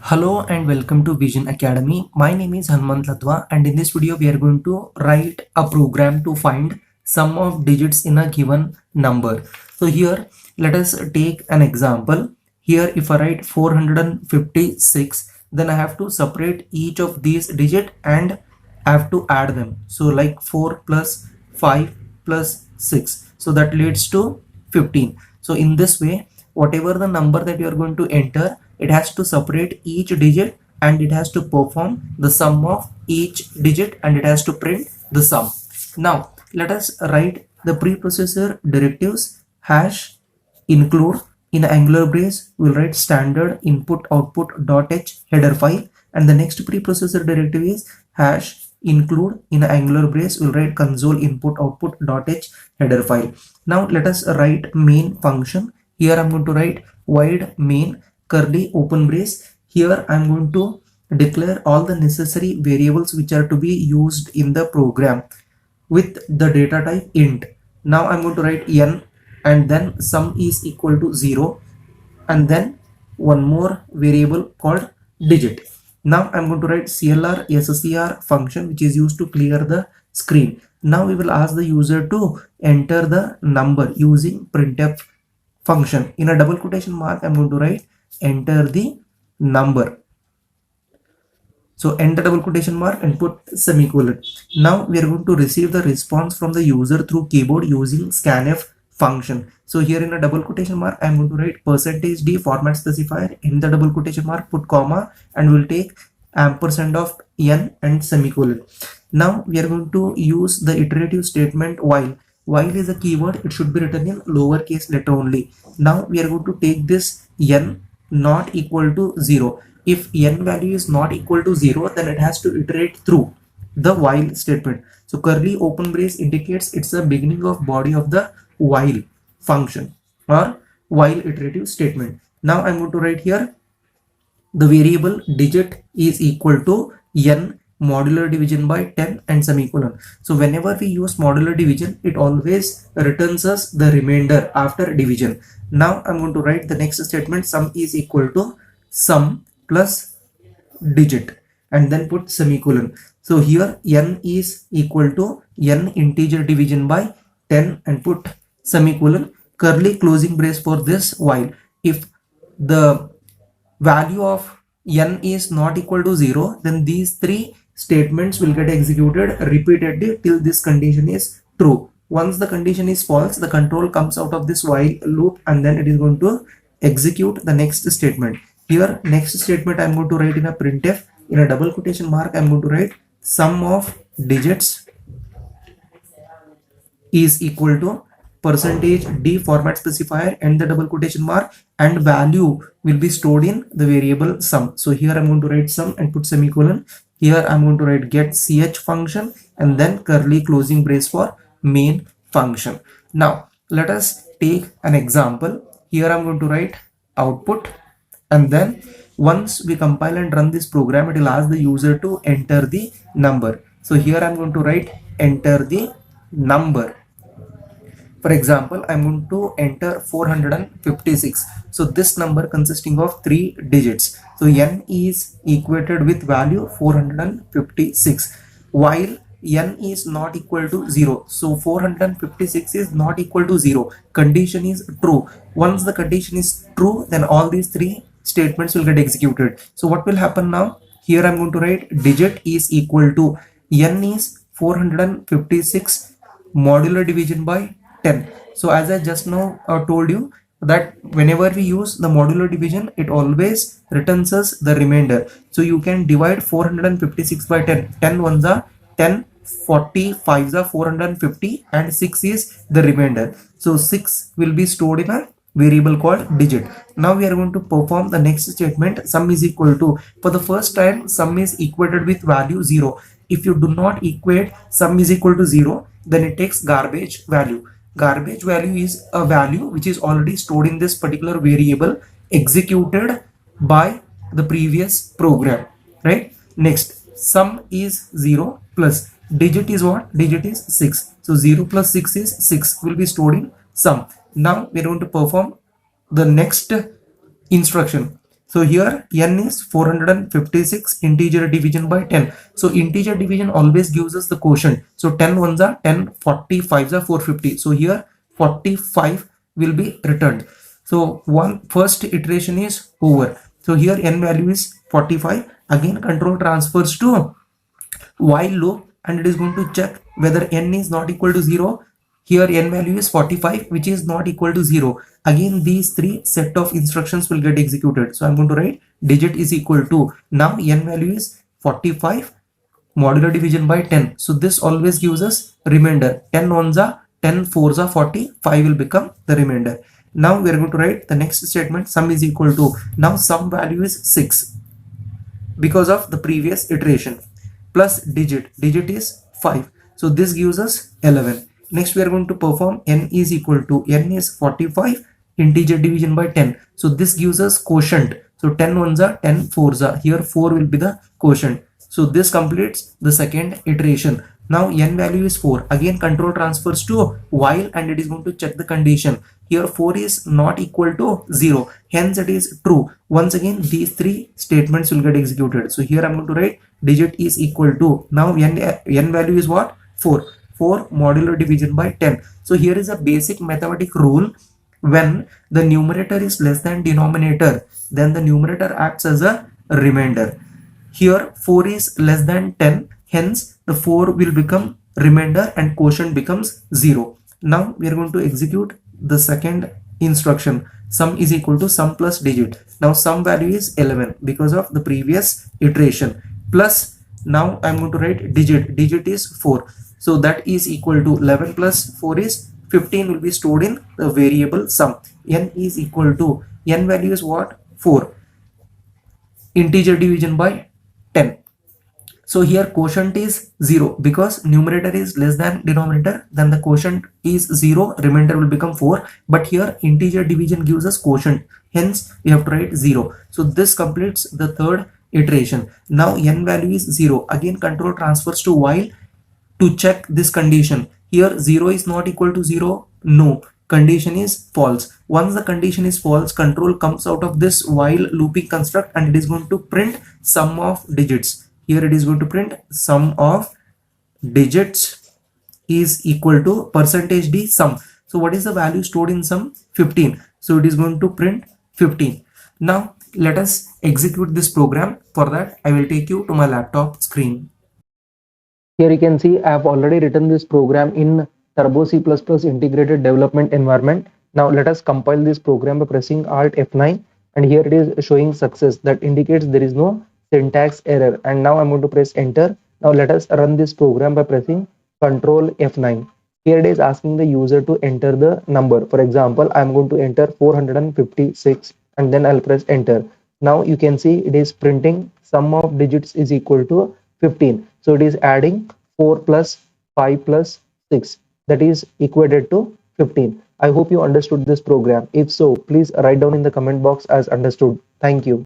Hello and welcome to Vision Academy. My name is Hanmant Latwa and in this video we are going to write a program to find sum of digits in a given number. So here let us take an example. Here if I write 456, then I have to separate each of these digit and I have to add them. So like 4 plus 5 plus 6. So that leads to 15. So in this way, whatever the number that you are going to enter, it has to separate each digit and it has to perform the sum of each digit and it has to print the sum. Now let us write the preprocessor directives. Hash include, in angular brace we'll write standard input output .h header file, and the next preprocessor directive is hash include, in angular brace we'll write console input output .h header file. Now let us write main function. Here I'm going to write void main curly open brace. Here I'm going to declare all the necessary variables which are to be used in the program with the data type int. Now I'm going to write n and then sum is equal to 0 and then one more variable called digit. Now I'm going to write CLR SCR function which is used to clear the screen. Now we will ask the user to enter the number using printf function. In a double quotation mark I'm going to write enter the number. So enter double quotation mark and put semicolon. Now we are going to receive the response from the user through keyboard using scanf function. So here in a double quotation mark I am going to write %d format specifier, in the double quotation mark put comma and we'll take ampersand of n and semicolon. Now we are going to use the iterative statement while. While is a keyword, it should be written in lowercase letter only. Now we are going to take this n not equal to 0. If n value is not equal to 0, then it has to iterate through the while statement. So curly open brace indicates it's the beginning of body of the while function or while iterative statement. Now I'm going to write here the variable digit is equal to n modular division by 10 and semicolon. So whenever we use modular division, it always returns us the remainder after division. Now I'm going to write the next statement, sum is equal to sum plus digit and then put semicolon. So here n is equal to n integer division by 10 and put semicolon, curly closing brace for this while. If the value of n is not equal to 0, then these three statements will get executed repeatedly till this condition is true. Once the condition is false, the control comes out of this while loop and then it is going to execute the next statement. Here next statement I'm going to write in a printf, in a double quotation mark I'm going to write sum of digits is equal to %d format specifier and the double quotation mark, and value will be stored in the variable sum. So here I'm going to write sum and put semicolon. Here I'm going to write get ch function and then curly closing brace for main function. Now let us take an example. Here I'm going to write output and then once we compile and run this program, it will ask the user to enter the number. So here I'm going to write enter the number. For example, I'm going to enter 456. So this number consisting of 3 digits. So n is equated with value 456 while n is not equal to 0. So 456 is not equal to 0. Condition is true. Once the condition is true, then all these three statements will get executed. So what will happen now? Here I'm going to write digit is equal to n is 456 modular division by 10. So as I just now told you that whenever we use the modular division, it always returns us the remainder. So you can divide 456 by 10. 10 ones are 10, 40, 5s are 450 and 6 is the remainder. So 6 will be stored in a variable called digit. Now we are going to perform the next statement, sum is equal to, for the first time sum is equated with value 0. If you do not equate sum is equal to 0, then it takes garbage value. Garbage value is a value which is already stored in this particular variable executed by the previous program, right? Next, sum is 0 plus digit is what? Digit is 6. So 0 plus 6 is 6 will be stored in sum. Now we are going to perform the next instruction. So here n is 456 integer division by 10. So integer division always gives us the quotient. So 10 ones are 10, 45s are 450. So here 45 will be returned. So first iteration is over. So here n value is 45. Again control transfers to while loop and it is going to check whether n is not equal to 0. Here n value is 45 which is not equal to 0. Again these three set of instructions will get executed. So I'm going to write digit is equal to, now n value is 45 modular division by 10. So this always gives us remainder. 10 ones are 10, 4s are 40, 5 will become the remainder. Now we are going to write the next statement, sum is equal to, now sum value is 6 because of the previous iteration, plus digit is 5. So this gives us 11. Next we are going to perform n is equal to, n is 45 integer division by 10. So this gives us quotient. So 10 ones are 10, 4s are, here 4 will be the quotient. So this completes the second iteration. Now n value is 4. Again control transfers to while and it is going to check the condition. Here 4 is not equal to 0. Hence it is true. Once again these three statements will get executed. So here I'm going to write digit is equal to, now n value is what? 4. 4 modular division by 10. So here is a basic mathematic rule. When the numerator is less than denominator, then the numerator acts as a remainder. Here 4 is less than 10, hence the 4 will become remainder and quotient becomes 0. Now we are going to execute the second instruction, sum is equal to sum plus digit. Now sum value is 11 because of the previous iteration, plus now I'm going to write digit is 4. So that is equal to 11 plus 4 is 15 will be stored in the variable sum. N is equal to, n value is what? 4 integer division by 10. So here quotient is 0 because numerator is less than denominator, then the quotient is 0, remainder will become 4. But here integer division gives us quotient, hence we have to write 0. So this completes the third iteration. Now n value is 0. Again control transfers to while to check this condition. Here 0 is not equal to 0, no, condition is false. Once the condition is false, control comes out of this while looping construct and it is going to print sum of digits. Here it is going to print sum of digits is equal to percentage d sum. So what is the value stored in sum? 15. So it is going to print 15. Now let us execute this program. For that I will take you to my laptop screen. Here you can see I have already written this program in Turbo C++ integrated development environment. Now let us compile this program by pressing Alt F9 and here it is showing success, that indicates there is no syntax error. And now I'm going to press enter. Now let us run this program by pressing Control F9. Here it is asking the user to enter the number. For example, I'm going to enter 456 and then I'll press enter. Now you can see it is printing sum of digits is equal to 15. So it is adding 4 plus 5 plus 6, that is equated to 15. I hope you understood this program. If so, please write down in the comment box as understood. Thank you.